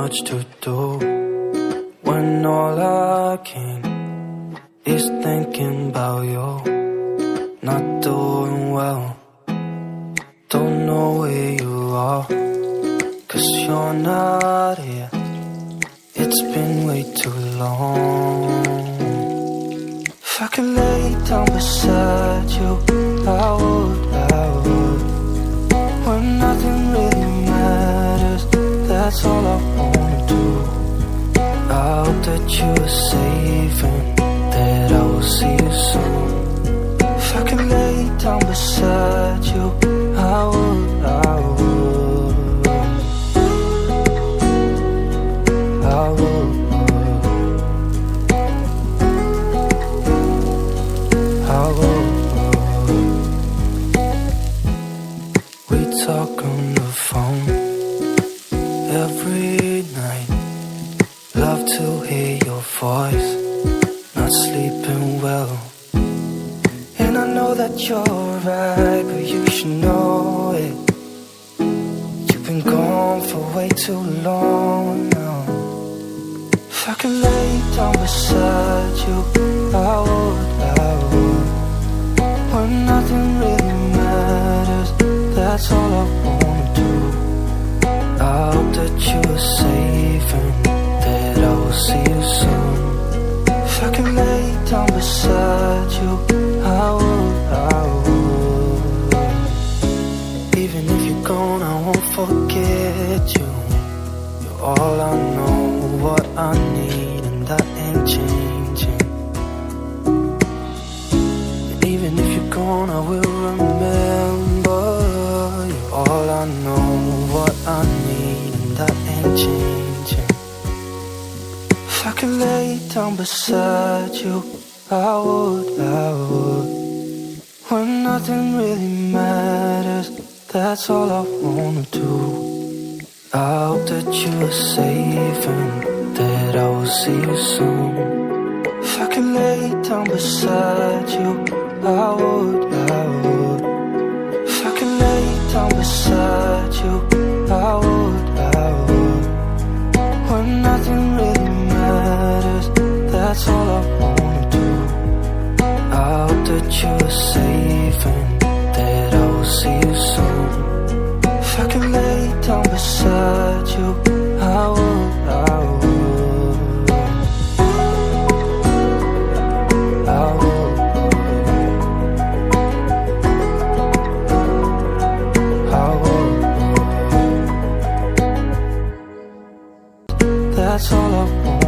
much to do when all I can is thinking about you. Not doing well, don't know where you are, 'cause you're not here. It's been way too long. If I could lay down beside you, I would. When nothing really matters, that's all I wanna do. I hope that you are safe and that I will see you soon. If I could lay down beside you, I would. I would. I would. We talk on the phone every night. Love to hear your voice. Not sleeping well, and I know that you're right, but you should know it. You've been gone for way too long now. If I could lay down beside you, I would. When nothing really matters, that's all I wanna do. I hope that you are safe and that I will see you soon. If I could lay down beside you, I would. Even if you're gone, I won't forget you. You're all I know, what I need, and that ain't changing. And even if you're gone, I will remember. You're all I know, what I need, and that ain't changing. If I could lay down beside you, I would. When nothing really matters, that's all I wanna do. I hope that you are safe and that I will see you soon. If I could lay down beside you, I would. If I could lay down beside you, I would. When nothing really matters, that's all I wanna do. I hope that you are safe and that I will see you soon. If I could lay down beside you, I would. I would. That's all I want.